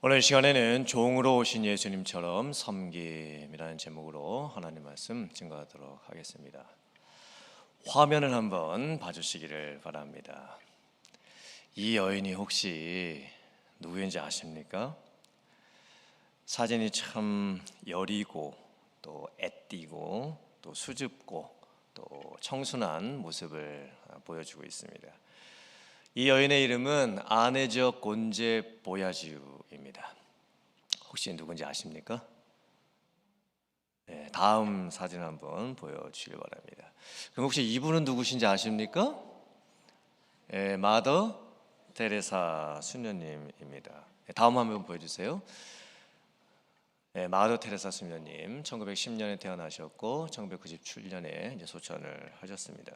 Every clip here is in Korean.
오늘 시간에는 종으로 오신 예수님처럼 섬김이라는 제목으로 하나님 말씀 증거하도록 하겠습니다. 화면을 한번 봐주시기를 바랍니다. 이 여인이 혹시 누구인지 아십니까? 사진이 참 여리고 또 애띠고 또 수줍고 또 청순한 모습을 보여주고 있습니다. 이 여인의 이름은 아네저 곤제 보야주입니다. 혹시 누군지 아십니까? 네, 다음 사진 한번 보여주시기 바랍니다. 그럼 혹시 이분은 누구신지 아십니까? 네, 마더 테레사 수녀님입니다. 네, 다음 한번 보여주세요. 네, 마더 테레사 수녀님 1910년에 태어나셨고 1997년에 이제 소천을 하셨습니다.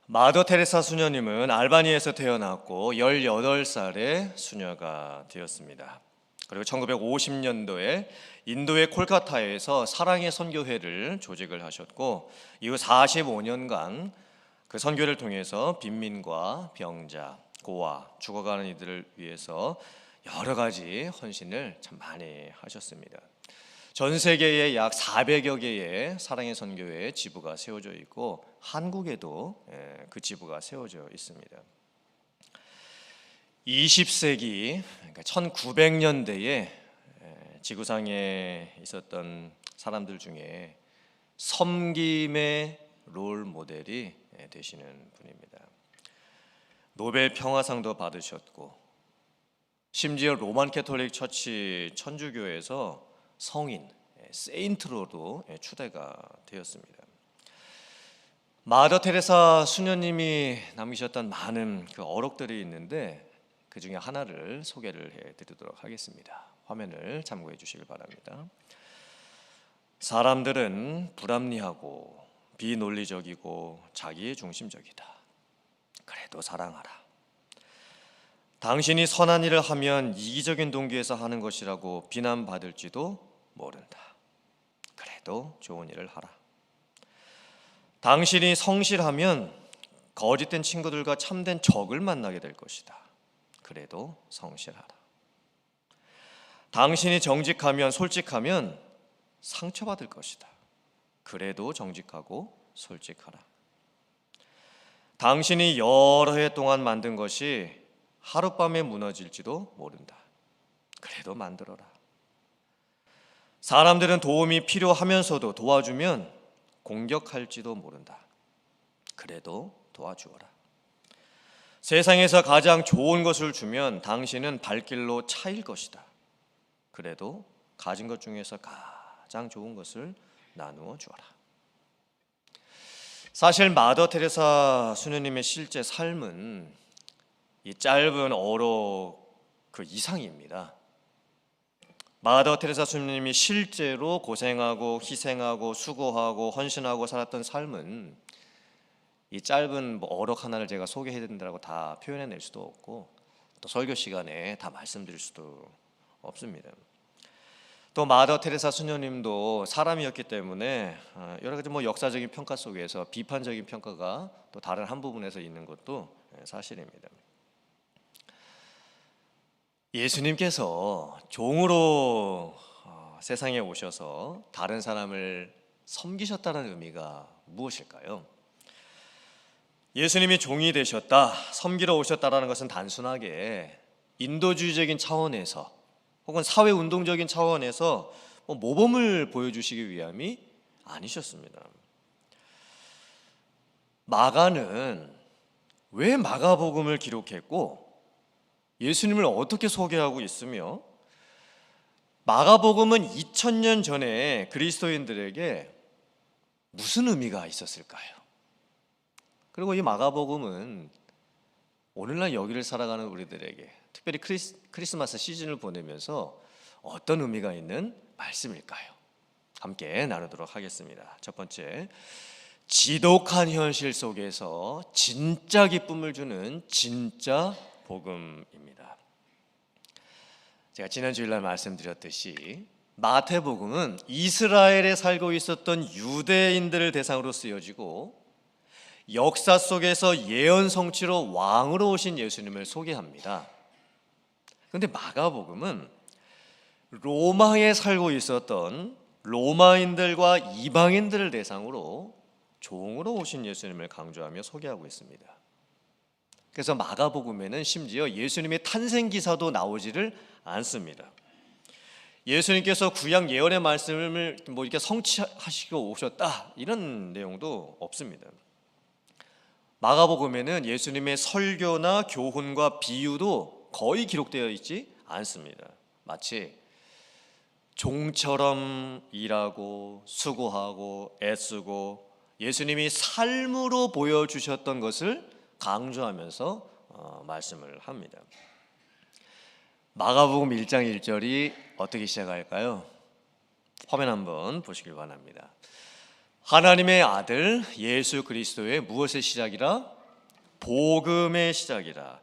마더 테레사 수녀님은 알바니에서 태어났고 18살에 수녀가 되었습니다. 그리고 1950년도에 인도의 콜카타에서 사랑의 선교회를 조직을 하셨고 이후 45년간 그 선교를 통해서 빈민과 병자, 고아, 죽어가는 이들을 위해서 여러 가지 헌신을 참 많이 하셨습니다. 전 세계에 약 400여 개의 사랑의 선교회 지부가 세워져 있고 한국에도 그 지부가 세워져 있습니다. 20세기 그러니까 1900년대에 지구상에 있었던 사람들 중에 섬김의 롤 모델이 되시는 분입니다. 노벨 평화상도 받으셨고 심지어 로만 캐톨릭 처치 천주교에서 성인, 세인트로도 추대가 되었습니다. 마더 테레사 수녀님이 남기셨던 많은 그 어록들이 있는데 그 중에 하나를 소개를 해드리도록 하겠습니다. 화면을 참고해 주시길 바랍니다. 사람들은 불합리하고 비논리적이고 자기의 중심적이다. 그래도 사랑하라. 당신이 선한 일을 하면 이기적인 동기에서 하는 것이라고 비난받을지도 모른다. 그래도 좋은 일을 하라. 당신이 성실하면 거짓된 친구들과 참된 적을 만나게 될 것이다. 그래도 성실하라. 당신이 정직하면 솔직하면 상처받을 것이다. 그래도 정직하고 솔직하라. 당신이 여러 해 동안 만든 것이 하룻밤에 무너질지도 모른다. 그래도 만들어라. 사람들은 도움이 필요하면서도 도와주면 공격할지도 모른다. 그래도 도와주어라. 세상에서 가장 좋은 것을 주면 당신은 발길로 차일 것이다. 그래도 가진 것 중에서 가장 좋은 것을 나누어 주어라. 사실 마더 테레사 수녀님의 실제 삶은 이 짧은 어록 그 이상입니다. 마더 테레사 수녀님이 실제로 고생하고 희생하고 수고하고 헌신하고 살았던 삶은 이 짧은 어록 하나를 제가 소개해 드린다고 다 표현해낼 수도 없고 또 설교 시간에 다 말씀드릴 수도 없습니다. 또 마더 테레사 수녀님도 사람이었기 때문에 여러 가지 역사적인 평가 속에서 비판적인 평가가 또 다른 한 부분에서 있는 것도 사실입니다. 예수님께서 종으로 세상에 오셔서 다른 사람을 섬기셨다는 의미가 무엇일까요? 예수님이 종이 되셨다, 섬기러 오셨다라는 것은 단순하게 인도주의적인 차원에서 혹은 사회운동적인 차원에서 모범을 보여주시기 위함이 아니셨습니다. 마가는 왜 마가복음을 기록했고 예수님을 어떻게 소개하고 있으며 마가복음은 2000년 전에 그리스도인들에게 무슨 의미가 있었을까요? 그리고 이 마가복음은 오늘날 여기를 살아가는 우리들에게 특별히 크리스마스 시즌을 보내면서 어떤 의미가 있는 말씀일까요? 함께 나누도록 하겠습니다. 첫 번째, 지독한 현실 속에서 진짜 기쁨을 주는 진짜 복음입니다. 제가 지난 주일날 말씀드렸듯이 마태복음은 이스라엘에 살고 있었던 유대인들을 대상으로 쓰여지고 역사 속에서 예언 성취로 왕으로 오신 예수님을 소개합니다. 그런데 마가복음은 로마에 살고 있었던 로마인들과 이방인들을 대상으로 종으로 오신 예수님을 강조하며 소개하고 있습니다. 그래서 마가복음에는 심지어 예수님의 탄생 기사도 나오지를 않습니다. 예수님께서 구약 예언의 말씀을 이렇게 성취하시고 오셨다 이런 내용도 없습니다. 마가복음에는 예수님의 설교나 교훈과 비유도 거의 기록되어 있지 않습니다. 마치 종처럼 일하고 수고하고 애쓰고 예수님이 삶으로 보여주셨던 것을 강조하면서 말씀을 합니다. 마가복음 1장 1절이 어떻게 시작할까요? 화면 한번 보시길 바랍니다. 하나님의 아들 예수 그리스도의 무엇의 시작이라? 복음의 시작이라.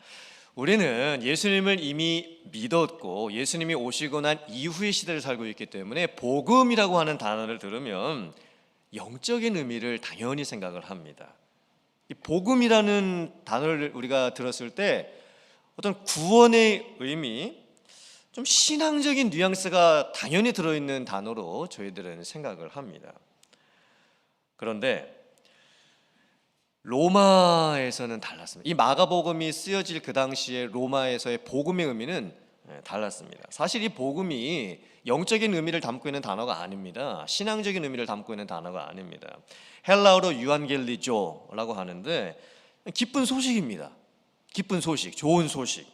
우리는 예수님을 이미 믿었고 예수님이 오시고 난 이후의 시대를 살고 있기 때문에 복음이라고 하는 단어를 들으면 영적인 의미를 당연히 생각을 합니다. 이 복음이라는 단어를 우리가 들었을 때 어떤 구원의 의미, 좀 신앙적인 뉘앙스가 당연히 들어있는 단어로 저희들은 생각을 합니다. 그런데 로마에서는 달랐습니다. 이 마가복음이 쓰여질 그 당시에 로마에서의 복음의 의미는 달랐습니다. 사실 이 복음이 영적인 의미를 담고 있는 단어가 아닙니다. 신앙적인 의미를 담고 있는 단어가 아닙니다. 헬라어로 유안겔리조라고 하는데 기쁜 소식입니다. 기쁜 소식, 좋은 소식.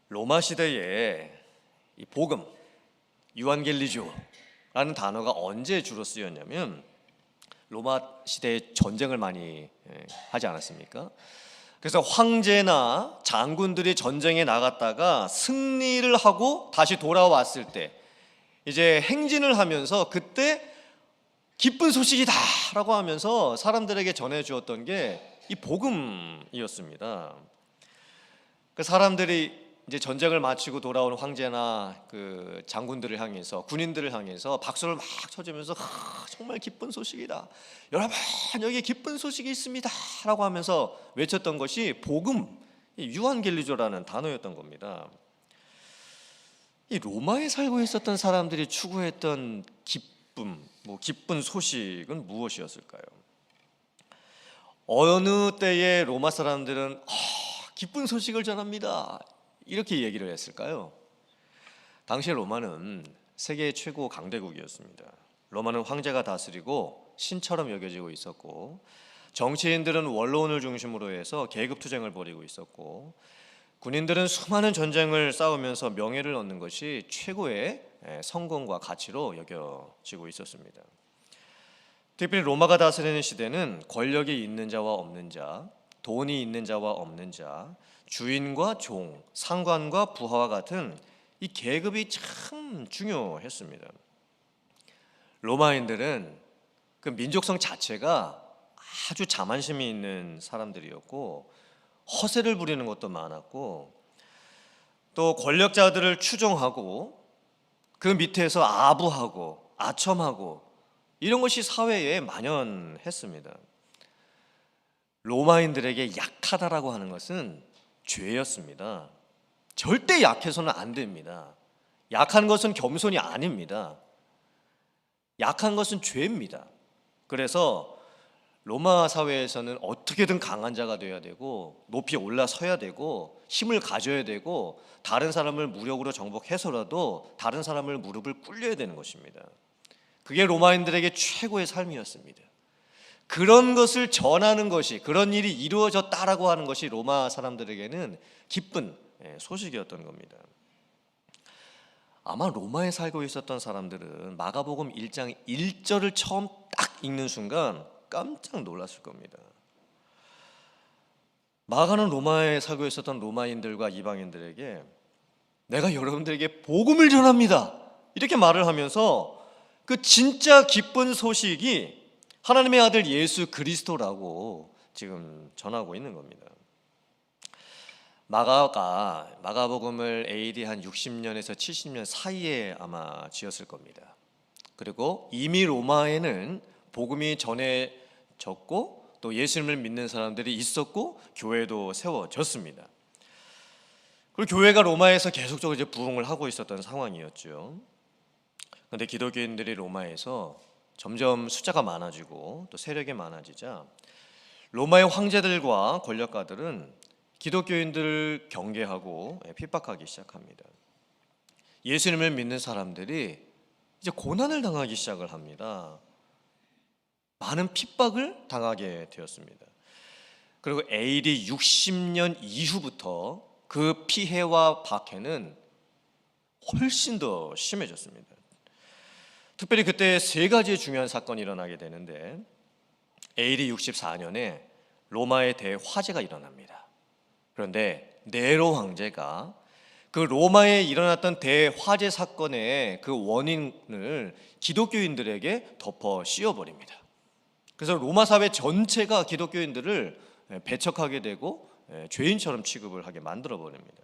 로마 시대에 이 복음, 유안겔리조라는 단어가 언제 주로 쓰였냐면 로마 시대에 전쟁을 많이 하지 않았습니까? 그래서 황제나 장군들이 전쟁에 나갔다가 승리를 하고 다시 돌아왔을 때 이제 행진을 하면서 그때 기쁜 소식이다라고 하면서 사람들에게 전해주었던 게 이 복음이었습니다. 그 사람들이 이제 전쟁을 마치고 돌아온 황제나 그 장군들을 향해서 군인들을 향해서 박수를 막 쳐주면서 정말 기쁜 소식이다. 여러분 여기 기쁜 소식이 있습니다라고 하면서 외쳤던 것이 복음, 유안겔리조라는 단어였던 겁니다. 이 로마에 살고 있었던 사람들이 추구했던 기쁨, 기쁜 소식은 무엇이었을까요? 어느 때에 로마 사람들은 기쁜 소식을 전합니다 이렇게 얘기를 했을까요? 당시 로마는 세계 최고 강대국이었습니다. 로마는 황제가 다스리고 신처럼 여겨지고 있었고 정치인들은 원로원을 중심으로 해서 계급투쟁을 벌이고 있었고 군인들은 수많은 전쟁을 싸우면서 명예를 얻는 것이 최고의 성공과 가치로 여겨지고 있었습니다. 특별히 로마가 다스리는 시대는 권력이 있는 자와 없는 자, 돈이 있는 자와 없는 자, 주인과 종, 상관과 부하와 같은 이 계급이 참 중요했습니다. 로마인들은 그 민족성 자체가 아주 자만심이 있는 사람들이었고 허세를 부리는 것도 많았고 또 권력자들을 추종하고 그 밑에서 아부하고 아첨하고 이런 것이 사회에 만연했습니다. 로마인들에게 약하다라고 하는 것은 죄였습니다. 절대 약해서는 안 됩니다. 약한 것은 겸손이 아닙니다. 약한 것은 죄입니다. 그래서 로마 사회에서는 어떻게든 강한 자가 되어야 되고 높이 올라서야 되고 힘을 가져야 되고 다른 사람을 무력으로 정복해서라도 다른 사람을 무릎을 꿇려야 되는 것입니다. 그게 로마인들에게 최고의 삶이었습니다. 그런 것을 전하는 것이, 그런 일이 이루어졌다라고 하는 것이 로마 사람들에게는 기쁜 소식이었던 겁니다. 아마 로마에 살고 있었던 사람들은 마가복음 1장 1절을 처음 딱 읽는 순간 깜짝 놀랐을 겁니다. 마가는 로마에 살고 있었던 로마인들과 이방인들에게 내가 여러분들에게 복음을 전합니다 이렇게 말을 하면서 그 진짜 기쁜 소식이 하나님의 아들 예수 그리스도라고 지금 전하고 있는 겁니다. 마가복음을 AD 한 60년에서 70년 사이에 아마 지었을 겁니다. 그리고 이미 로마에는 복음이 전해졌고 또 예수님을 믿는 사람들이 있었고 교회도 세워졌습니다. 그리고 교회가 로마에서 계속적으로 이제 부흥을 하고 있었던 상황이었죠. 그런데 기독교인들이 로마에서 점점 숫자가 많아지고 또 세력이 많아지자 로마의 황제들과 권력가들은 기독교인들을 경계하고 핍박하기 시작합니다. 예수님을 믿는 사람들이 이제 고난을 당하기 시작을 합니다. 많은 핍박을 당하게 되었습니다. 그리고 AD 60년 이후부터 그 피해와 박해는 훨씬 더 심해졌습니다. 특별히 그때 세 가지의 중요한 사건이 일어나게 되는데 AD 64년에 로마의 대화재가 일어납니다. 그런데 네로 황제가 그 로마에 일어났던 대화재 사건의 그 원인을 기독교인들에게 덮어 씌워버립니다. 그래서 로마 사회 전체가 기독교인들을 배척하게 되고 죄인처럼 취급을 하게 만들어버립니다.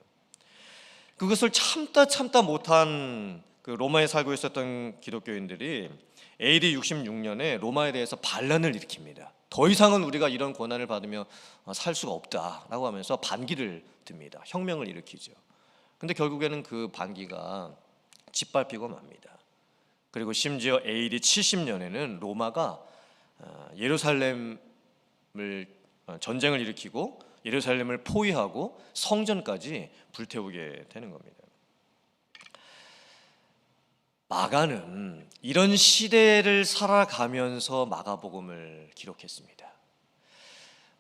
그것을 참다 못한 그 로마에 살고 있었던 기독교인들이 AD 66년에 로마에 대해서 반란을 일으킵니다. 더 이상은 우리가 이런 고난을 받으며 살 수가 없다라고 하면서 반기를 듭니다. 혁명을 일으키죠. 근데 결국에는 그 반기가 짓밟히고 맙니다. 그리고 심지어 AD 70년에는 로마가 예루살렘을 전쟁을 일으키고 예루살렘을 포위하고 성전까지 불태우게 되는 겁니다. 마가는 이런 시대를 살아가면서 마가복음을 기록했습니다.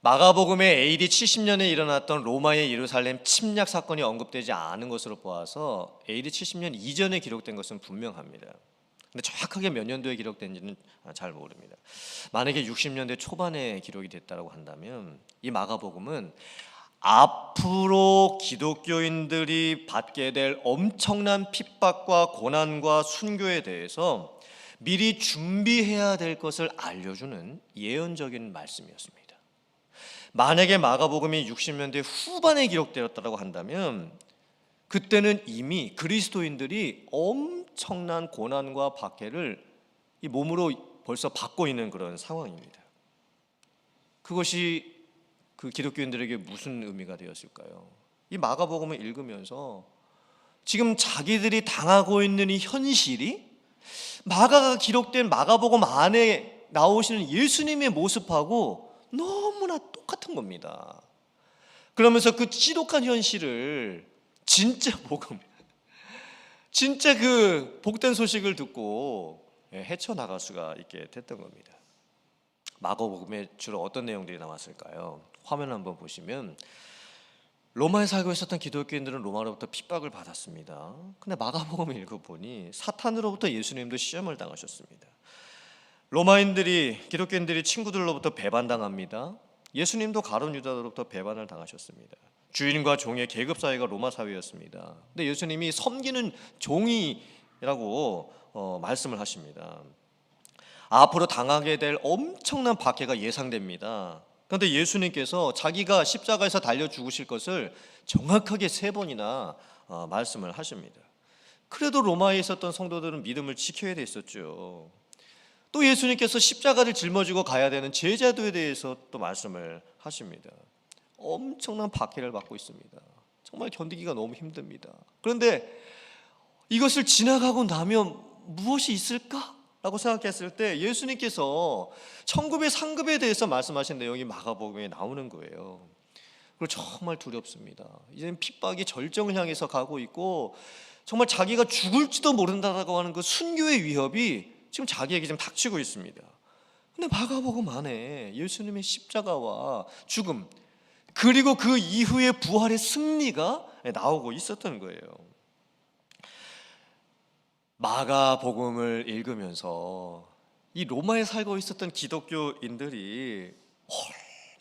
마가복음에 AD 70년에 일어났던 로마의 예루살렘 침략 사건이 언급되지 않은 것으로 보아서 AD 70년 이전에 기록된 것은 분명합니다. 근데 정확하게 몇 년도에 기록된지는 잘 모릅니다. 만약에 60년대 초반에 기록이 됐다고 한다면 이 마가복음은 앞으로 기독교인들이 받게 될 엄청난 핍박과 고난과 순교에 대해서 미리 준비해야 될 것을 알려주는 예언적인 말씀이었습니다. 만약에 마가복음이 60년대 후반에 기록되었다고 한다면 그때는 이미 그리스도인들이 엄청난 고난과 박해를 이 몸으로 벌써 받고 있는 그런 상황입니다. 그것이 그 기독교인들에게 무슨 의미가 되었을까요? 이 마가복음을 읽으면서 지금 자기들이 당하고 있는 이 현실이 마가가 기록된 마가복음 안에 나오시는 예수님의 모습하고 너무나 똑같은 겁니다. 그러면서 그 지독한 현실을 진짜 복음, 진짜 그 복된 소식을 듣고 헤쳐나갈 수가 있게 됐던 겁니다. 마가복음에 주로 어떤 내용들이 나왔을까요? 화면 한번 보시면 로마에 살고 있었던 기독교인들은 로마로부터 핍박을 받았습니다. 근데 마가복음을 읽어보니 사탄으로부터 예수님도 시험을 당하셨습니다. 로마인들이 기독교인들이 친구들로부터 배반당합니다. 예수님도 가룟 유다로부터 배반을 당하셨습니다. 주인과 종의 계급 사회가 로마 사회였습니다. 근데 예수님이 섬기는 종이라고 말씀을 하십니다. 앞으로 당하게 될 엄청난 박해가 예상됩니다. 그런데 예수님께서 자기가 십자가에서 달려 죽으실 것을 정확하게 3번이나 말씀을 하십니다. 그래도 로마에 있었던 성도들은 믿음을 지켜야 됐었죠. 또 예수님께서 십자가를 짊어지고 가야 되는 제자도에 대해서 또 말씀을 하십니다. 엄청난 박해를 받고 있습니다. 정말 견디기가 너무 힘듭니다. 그런데 이것을 지나가고 나면 무엇이 있을까? 라고 생각했을 때 예수님께서 천국의 상급에 대해서 말씀하신 내용이 마가복음에 나오는 거예요. 그리고 정말 두렵습니다. 이제는 핍박이 절정을 향해서 가고 있고 정말 자기가 죽을지도 모른다라고 하는 그 순교의 위협이 지금 자기에게 지금 닥치고 있습니다. 근데 마가복음 안에 예수님의 십자가와 죽음 그리고 그 이후의 부활의 승리가 나오고 있었던 거예요. 마가복음을 읽으면서 이 로마에 살고 있었던 기독교인들이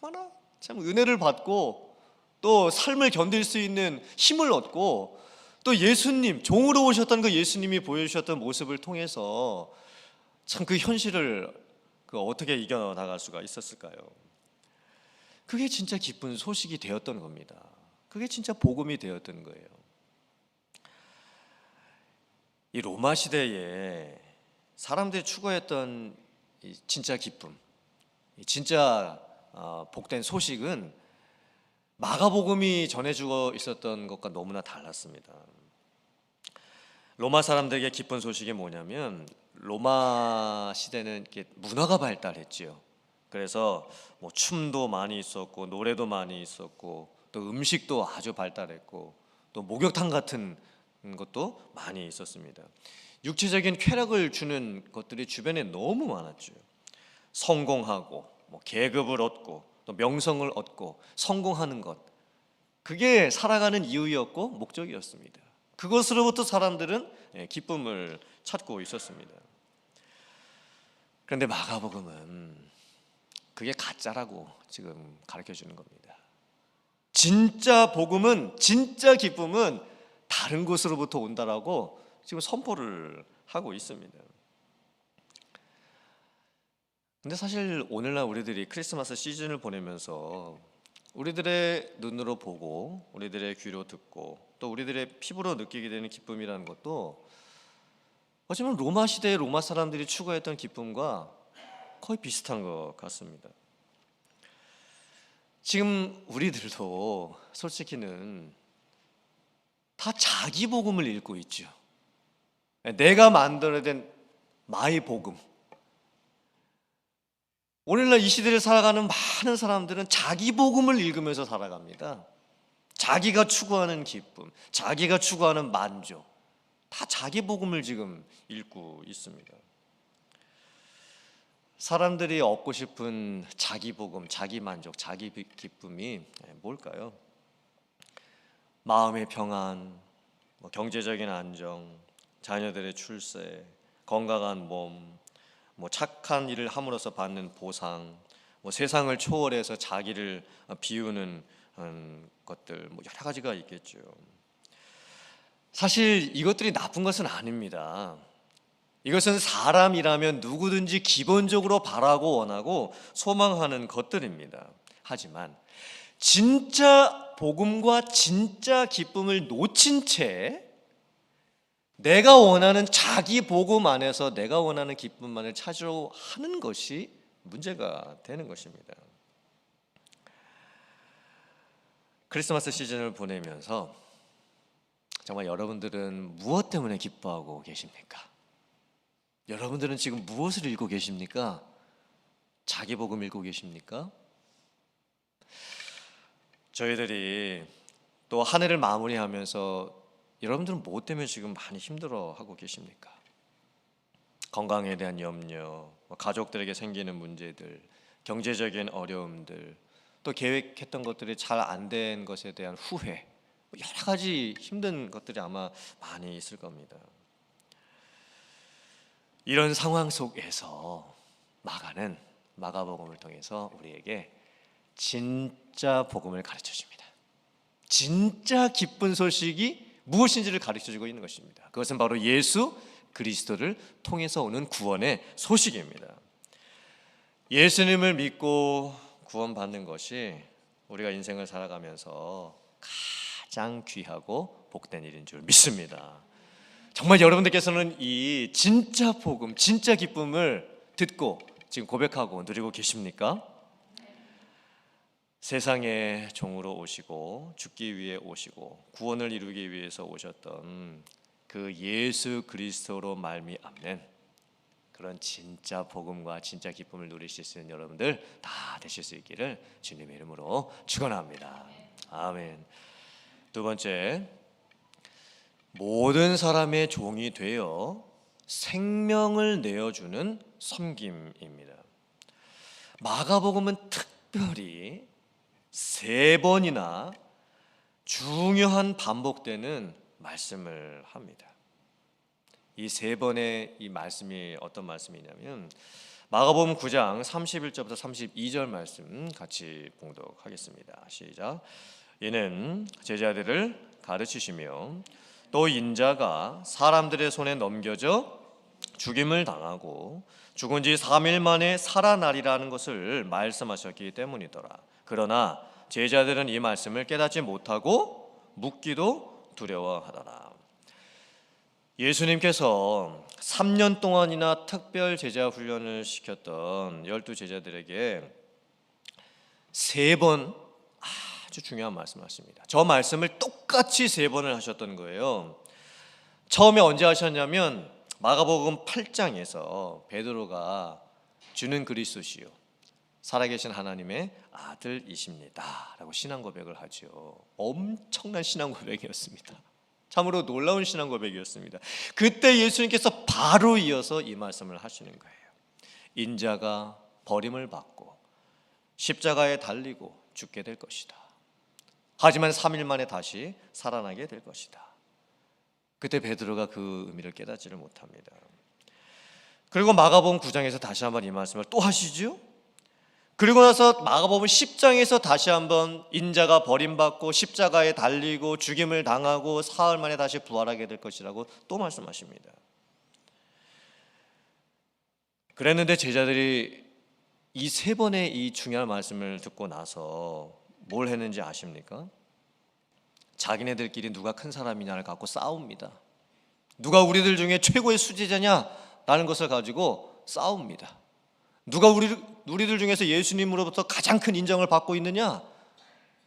얼마나 참 은혜를 받고 또 삶을 견딜 수 있는 힘을 얻고 또 예수님, 종으로 오셨던 그 예수님이 보여주셨던 모습을 통해서 참 그 현실을 어떻게 이겨나갈 수가 있었을까요? 그게 진짜 기쁜 소식이 되었던 겁니다. 그게 진짜 복음이 되었던 거예요. 이 로마 시대에 사람들이 추구했던 진짜 기쁨, 진짜 복된 소식은 마가복음이 전해주고 있었던 것과 너무나 달랐습니다. 로마 사람들에게 기쁜 소식이 뭐냐면 로마 시대는 이렇게 문화가 발달했지요. 그래서 뭐 춤도 많이 있었고 노래도 많이 있었고 또 음식도 아주 발달했고 또 목욕탕 같은 것도 많이 있었습니다. 육체적인 쾌락을 주는 것들이 주변에 너무 많았죠. 성공하고 뭐 계급을 얻고 또 명성을 얻고 성공하는 것, 그게 살아가는 이유였고 목적이었습니다. 그것으로부터 사람들은 기쁨을 찾고 있었습니다. 그런데 마가복음은 그게 가짜라고 지금 가르쳐 주는 겁니다. 진짜 복음은, 진짜 기쁨은 다른 곳으로부터 온다라고 지금 선포를 하고 있습니다. 근데 사실 오늘날 우리들이 크리스마스 시즌을 보내면서 우리들의 눈으로 보고 우리들의 귀로 듣고 또 우리들의 피부로 느끼게 되는 기쁨이라는 것도 어쩌면 로마 시대의 로마 사람들이 추구했던 기쁨과 거의 비슷한 것 같습니다. 지금 우리들도 솔직히는 다 자기 복음을 읽고 있죠. 내가 만들어낸 마이 복음. 오늘날 이 시대를 살아가는 많은 사람들은 자기 복음을 읽으면서 살아갑니다. 자기가 추구하는 기쁨, 자기가 추구하는 만족, 다 자기 복음을 지금 읽고 있습니다. 사람들이 얻고 싶은 자기 복음, 자기 만족, 자기 기쁨이 뭘까요? 마음의 평안, 경제적인 안정, 자녀들의 출세, 건강한 몸, 착한 일을 함으로써 받는 보상, 세상을 초월해서 자기를 비우는 것들, 여러 가지가 있겠죠. 사실 이것들이 나쁜 것은 아닙니다. 이것은 사람이라면 누구든지 기본적으로 바라고 원하고 소망하는 것들입니다. 하지만 진짜 복음과 진짜 기쁨을 놓친 채 내가 원하는 자기 복음 안에서 내가 원하는 기쁨만을 찾으려 하는 것이 문제가 되는 것입니다. 크리스마스 시즌을 보내면서 정말 여러분들은 무엇 때문에 기뻐하고 계십니까? 여러분들은 지금 무엇을 읽고 계십니까? 자기 복음 읽고 계십니까? 저희들이 또 한 해를 마무리하면서 여러분들은 무엇 때문에 지금 많이 힘들어하고 계십니까? 건강에 대한 염려, 가족들에게 생기는 문제들, 경제적인 어려움들, 또 계획했던 것들이 잘 안 된 것에 대한 후회, 여러 가지 힘든 것들이 아마 많이 있을 겁니다. 이런 상황 속에서 마가는 마가복음을 통해서 우리에게 진짜 복음을 가르쳐 줍니다. 진짜 기쁜 소식이 무엇인지를 가르쳐주고 있는 것입니다. 그것은 바로 예수 그리스도를 통해서 오는 구원의 소식입니다. 예수님을 믿고 구원받는 것이 우리가 인생을 살아가면서 가장 귀하고 복된 일인 줄 믿습니다. 정말 여러분들께서는 이 진짜 복음, 진짜 기쁨을 듣고 지금 고백하고 누리고 계십니까? 세상의 종으로 오시고 죽기 위해 오시고 구원을 이루기 위해서 오셨던 그 예수 그리스도로 말미암는 그런 진짜 복음과 진짜 기쁨을 누리실 수 있는 여러분들 다 되실 수 있기를 주님의 이름으로 축원합니다. 아멘. 두 번째, 모든 사람의 종이 되어 생명을 내어주는 섬김입니다. 마가복음은 특별히 3번이나 중요한 반복되는 말씀을 합니다. 이 3번의 이 말씀이 어떤 말씀이냐면 마가복음 9장 31절부터 32절 말씀 같이 봉독하겠습니다. 시작. 이는 제자들을 가르치시며 또 인자가 사람들의 손에 넘겨져 죽임을 당하고 죽은 지 3일 만에 살아나리라는 것을 말씀하셨기 때문이더라. 그러나 제자들은 이 말씀을 깨닫지 못하고 묻기도 두려워하더라. 예수님께서 3년 동안이나 특별 제자 훈련을 시켰던 12 제자들에게 3번 아주 중요한 말씀을 하십니다. 저 말씀을 똑같이 3번을 하셨던 거예요. 처음에 언제 하셨냐면 마가복음 8장에서 베드로가 주는 그리스도시요 살아계신 하나님의 아들이십니다 라고 신앙 고백을 하죠. 엄청난 신앙 고백이었습니다. 참으로 놀라운 신앙 고백이었습니다. 그때 예수님께서 바로 이어서 이 말씀을 하시는 거예요. 인자가 버림을 받고 십자가에 달리고 죽게 될 것이다. 하지만 3일 만에 다시 살아나게 될 것이다. 그때 베드로가 그 의미를 깨닫지를 못합니다. 그리고 마가복음 9장에서 다시 한번 이 말씀을 또 하시죠. 그리고 나서 마가복음 10장에서 다시 한번 인자가 버림받고 십자가에 달리고 죽임을 당하고 사흘 만에 다시 부활하게 될 것이라고 또 말씀하십니다. 그랬는데 제자들이 이 3번의 이 중요한 말씀을 듣고 나서 뭘 했는지 아십니까? 자기네들끼리 누가 큰 사람이냐를 갖고 싸웁니다. 누가 우리들 중에 최고의 수제자냐라는 것을 가지고 싸웁니다. 누가 우리들 중에서 예수님으로부터 가장 큰 인정을 받고 있느냐?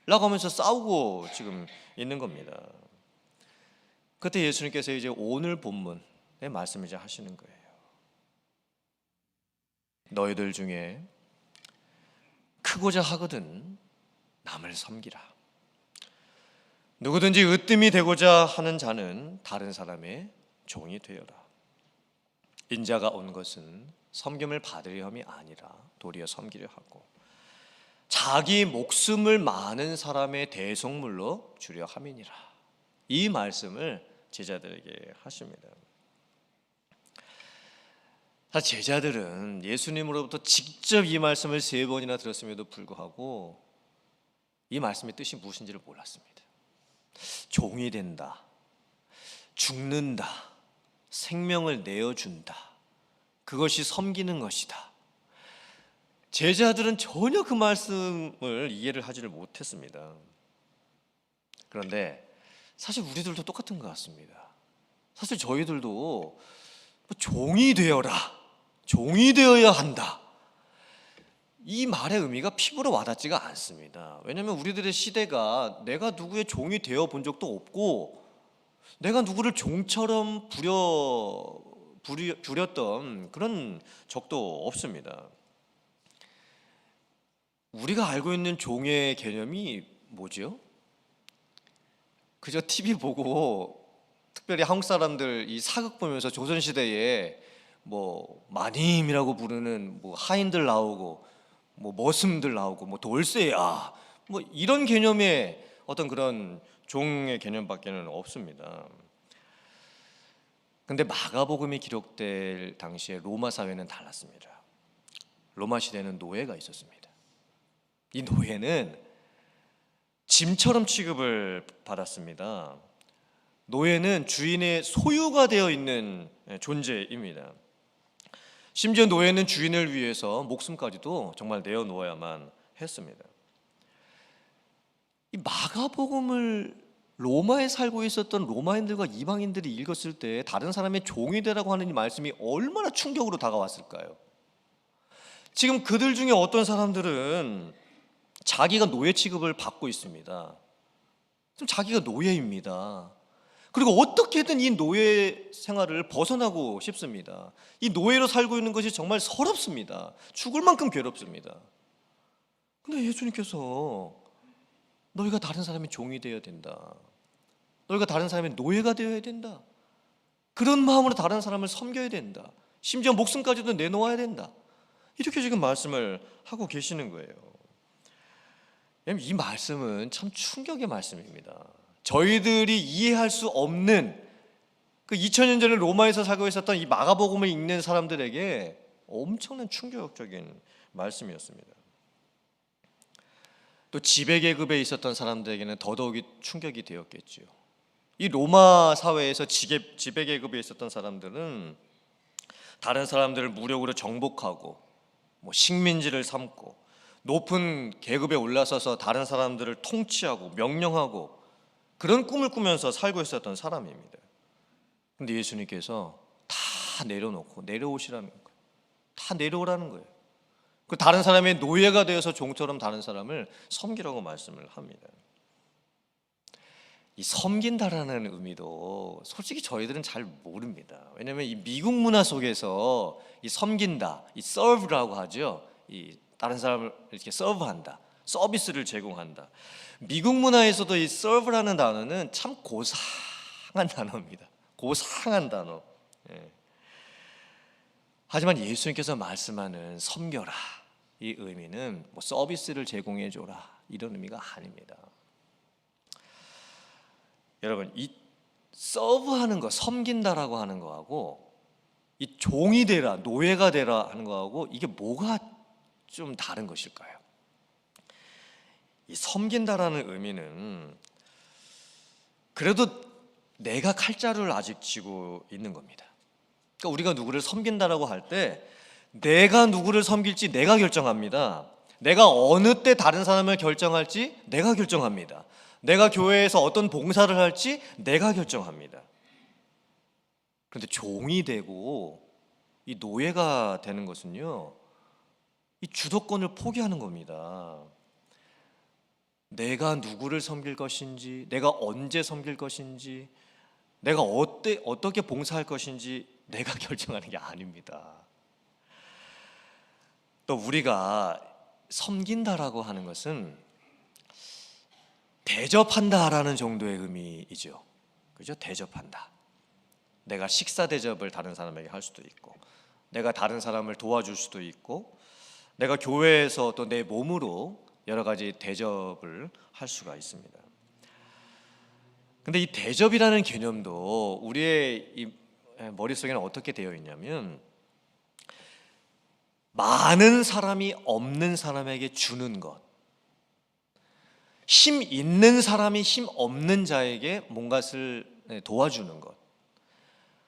라고 하면서 싸우고 지금 있는 겁니다. 그때 예수님께서 이제 오늘 본문의 말씀을 이제 하시는 거예요. 너희들 중에 크고자 하거든 남을 섬기라. 누구든지 으뜸이 되고자 하는 자는 다른 사람의 종이 되어라. 인자가 온 것은 섬김을 받으려 함이 아니라 도리어 섬기려 하고 자기 목숨을 많은 사람의 대속물로 주려 함이니라. 이 말씀을 제자들에게 하십니다. 사실 제자들은 예수님으로부터 직접 이 말씀을 3번이나 들었음에도 불구하고 이 말씀의 뜻이 무엇인지를 몰랐습니다. 종이 된다, 죽는다, 생명을 내어준다, 그것이 섬기는 것이다. 제자들은 전혀 그 말씀을 이해를 하지를 못했습니다. 그런데 사실 우리들도 똑같은 것 같습니다. 사실 저희들도 종이 되어라, 종이 되어야 한다, 이 말의 의미가 피부로 와닿지가 않습니다. 왜냐하면 우리들의 시대가 내가 누구의 종이 되어 본 적도 없고 내가 누구를 종처럼 부렸던 그런 적도 없습니다. 우리가 알고 있는 종의 개념이 뭐죠? 그저 TV 보고 특별히 한국 사람들 이 사극 보면서 조선시대에 뭐 마님이라고 부르는 뭐 하인들 나오고 뭐 머슴들 나오고 뭐 돌쇠야 뭐 이런 개념의 어떤 그런 종의 개념밖에는 없습니다. 근데 마가복음이 기록될 당시에 로마 사회는 달랐습니다. 로마 시대는 노예가 있었습니다. 이 노예는 짐처럼 취급을 받았습니다. 노예는 주인의 소유가 되어 있는 존재입니다. 심지어 노예는 주인을 위해서 목숨까지도 정말 내어놓아야만 했습니다. 이 마가복음을 로마에 살고 있었던 로마인들과 이방인들이 읽었을 때 다른 사람의 종이 되라고 하는 이 말씀이 얼마나 충격으로 다가왔을까요? 지금 그들 중에 어떤 사람들은 자기가 노예 취급을 받고 있습니다. 지금 자기가 노예입니다. 그리고 어떻게든 이 노예 생활을 벗어나고 싶습니다. 이 노예로 살고 있는 것이 정말 서럽습니다. 죽을 만큼 괴롭습니다. 근데 예수님께서 너희가 다른 사람의 종이 되어야 된다, 너희가 다른 사람의 노예가 되어야 된다, 그런 마음으로 다른 사람을 섬겨야 된다, 심지어 목숨까지도 내놓아야 된다, 이렇게 지금 말씀을 하고 계시는 거예요. 이 말씀은 참 충격의 말씀입니다. 저희들이 이해할 수 없는 그 2000년 전에 로마에서 살고 있었던 이 마가복음을 읽는 사람들에게 엄청난 충격적인 말씀이었습니다. 또 지배계급에 있었던 사람들에게는 더더욱이 충격이 되었겠죠. 이 로마 사회에서 지배계급에 있었던 사람들은 다른 사람들을 무력으로 정복하고 뭐 식민지를 삼고 높은 계급에 올라서서 다른 사람들을 통치하고 명령하고 그런 꿈을 꾸면서 살고 있었던 사람입니다. 근데 예수님께서 다 내려놓고 내려오시라는 거예요. 다 내려오라는 거예요. 그 다른 사람의 노예가 되어서 종처럼 다른 사람을 섬기라고 말씀을 합니다. 이 섬긴다라는 의미도 솔직히 저희들은 잘 모릅니다. 왜냐하면 이 미국 문화 속에서 이 섬긴다, 이 serve라고 하죠. 이 다른 사람을 이렇게 서브한다, 서비스를 제공한다. 미국 문화에서도 이 serve라는 단어는 참 고상한 단어입니다. 고상한 단어. 예. 하지만 예수님께서 말씀하는 섬겨라, 이 의미는 뭐 서비스를 제공해줘라 이런 의미가 아닙니다. 여러분, 이 서브하는 거, 섬긴다라고 하는 거하고 이 종이 되라, 노예가 되라 하는 거하고 이게 뭐가 좀 다른 것일까요? 이 섬긴다라는 의미는 그래도 내가 칼자루를 아직 쥐고 있는 겁니다. 그러니까 우리가 누구를 섬긴다라고 할 때 내가 누구를 섬길지 내가 결정합니다. 내가 어느 때 다른 사람을 결정할지 내가 결정합니다. 내가 교회에서 어떤 봉사를 할지 내가 결정합니다. 그런데 종이 되고 이 노예가 되는 것은요, 이 주도권을 포기하는 겁니다. 내가 누구를 섬길 것인지, 내가 언제 섬길 것인지, 내가 어떻게 봉사할 것인지 내가 결정하는 게 아닙니다. 또 우리가 섬긴다라고 하는 것은 대접한다라는 정도의 의미이죠. 그죠? 대접한다. 내가 식사 대접을 다른 사람에게 할 수도 있고, 내가 다른 사람을 도와줄 수도 있고, 내가 교회에서 또 내 몸으로 여러 가지 대접을 할 수가 있습니다. 근데 이 대접이라는 개념도 우리의 이 머릿속에는 어떻게 되어 있냐면, 많은 사람이 없는 사람에게 주는 것, 힘 있는 사람이 힘 없는 자에게 뭔가를 도와주는 것,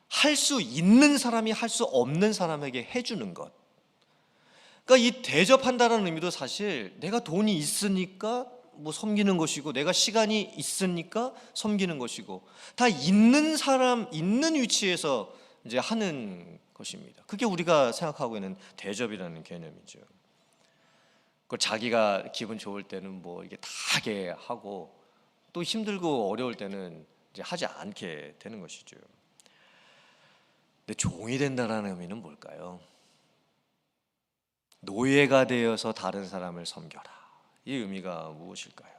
할 수 있는 사람이 할 수 없는 사람에게 해주는 것. 그러니까 이 대접한다는 의미도 사실 내가 돈이 있으니까 뭐 섬기는 것이고, 내가 시간이 있으니까 섬기는 것이고, 다 있는 사람, 있는 위치에서 이제 하는 것입니다. 그게 우리가 생각하고 있는 대접이라는 개념이죠. 그 자기가 기분 좋을 때는 뭐 이게 다 하게 하고, 또 힘들고 어려울 때는 이제 하지 않게 되는 것이죠. 근데 종이 된다라는 의미는 뭘까요? 노예가 되어서 다른 사람을 섬겨라. 이 의미가 무엇일까요?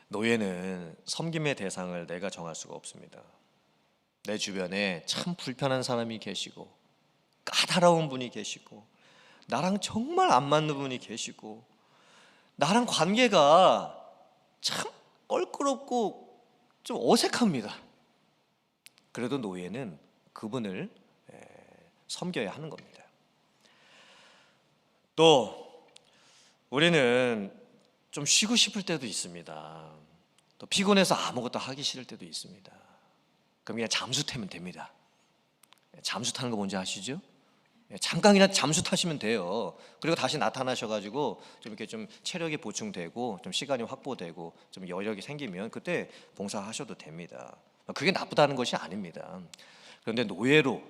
노예는 섬김의 대상을 내가 정할 수가 없습니다. 내 주변에 참 불편한 사람이 계시고, 까다로운 분이 계시고, 나랑 정말 안 맞는 분이 계시고, 나랑 관계가 참 껄끄럽고 좀 어색합니다. 그래도 노예는 그분을 섬겨야 하는 겁니다. 또 우리는 좀 쉬고 싶을 때도 있습니다. 또 피곤해서 아무것도 하기 싫을 때도 있습니다. 그럼 그냥 잠수 타면 됩니다. 잠수 타는 거 뭔지 아시죠? 잠깐이나 잠수 타시면 돼요. 그리고 다시 나타나셔가지고 좀 이렇게 좀 체력이 보충되고, 좀 시간이 확보되고, 좀 여력이 생기면 그때 봉사하셔도 됩니다. 그게 나쁘다는 것이 아닙니다. 그런데 노예로,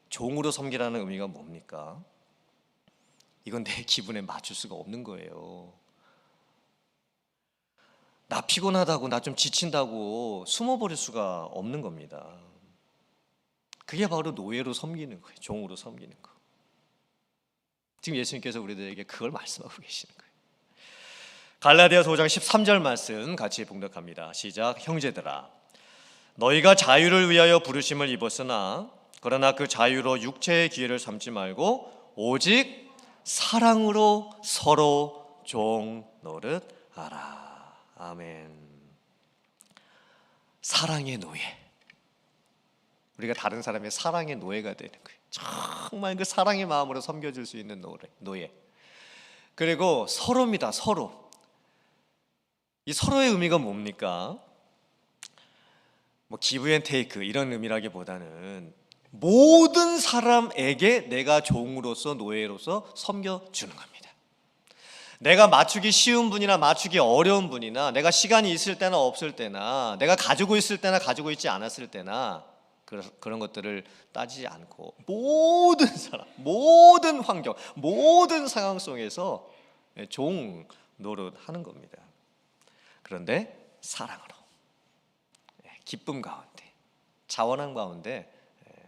종으로 섬기라는 의미가 뭡니까? 이건 내 기분에 맞출 수가 없는 거예요. 나 피곤하다고, 나 좀 지친다고 숨어버릴 수가 없는 겁니다. 그게 바로 노예로 섬기는 거예요. 종으로 섬기는 거. 지금 예수님께서 우리들에게 그걸 말씀하고 계시는 거예요. 갈라디아서 5장 13절 말씀 같이 봉독합니다. 시작. 형제들아, 너희가 자유를 위하여 부르심을 입었으나 그러나 그 자유로 육체의 기회를 삼지 말고 오직 사랑으로 서로 종 노릇하라. 아멘. 사랑의 노예. 우리가 다른 사람의 사랑의 노예가 되는 거예요. 정말 그 사랑의 마음으로 섬겨줄 수 있는 노예. 그리고 서로입니다. 서로. 이 서로의 의미가 뭡니까? 뭐 기브 앤 테이크 이런 의미라기보다는 모든 사람에게 내가 종으로서, 노예로서 섬겨주는 겁니다. 내가 맞추기 쉬운 분이나 맞추기 어려운 분이나, 내가 시간이 있을 때나 없을 때나, 내가 가지고 있을 때나 가지고 있지 않았을 때나, 그런 것들을 따지지 않고 모든 사람, 모든 환경, 모든 상황 속에서 종 노릇하는 겁니다. 그런데 사랑으로, 기쁨 가운데, 자원함 가운데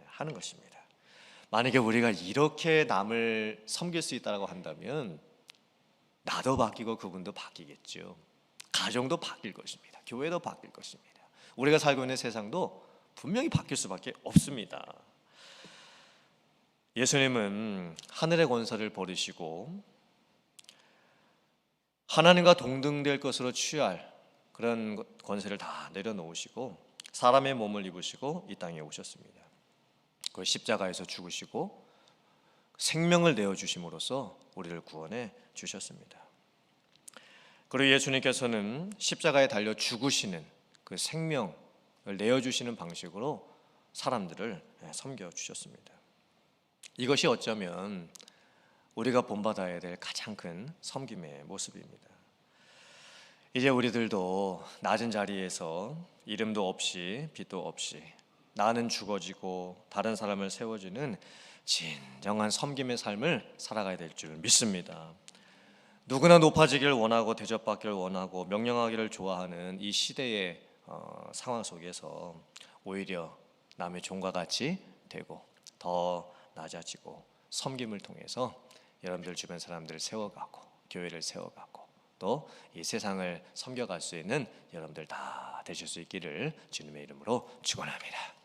하는 것입니다. 만약에 우리가 이렇게 남을 섬길 수 있다고 한다면 나도 바뀌고 그분도 바뀌겠죠. 가정도 바뀔 것입니다. 교회도 바뀔 것입니다. 우리가 살고 있는 세상도 분명히 바뀔 수밖에 없습니다. 예수님은 하늘의 권세를 버리시고 하나님과 동등될 것으로 취할 그런 권세를 다 내려놓으시고 사람의 몸을 입으시고 이 땅에 오셨습니다. 그 십자가에서 죽으시고 생명을 내어주심으로써 우리를 구원해 주셨습니다. 그리고 예수님께서는 십자가에 달려 죽으시는 그 생명을 내어주시는 방식으로 사람들을 섬겨주셨습니다. 이것이 어쩌면 우리가 본받아야 될 가장 큰 섬김의 모습입니다. 이제 우리들도 낮은 자리에서 이름도 없이 빛도 없이 나는 죽어지고 다른 사람을 세워주는 진정한 섬김의 삶을 살아가야 될 줄 믿습니다. 누구나 높아지기를 원하고 대접받기를 원하고 명령하기를 좋아하는 이 시대의 상황 속에서 오히려 남의 종과 같이 되고 더 낮아지고 섬김을 통해서 여러분들 주변 사람들을 세워가고 교회를 세워가고 또 이 세상을 섬겨갈 수 있는 여러분들 다 되실 수 있기를 주님의 이름으로 축원합니다.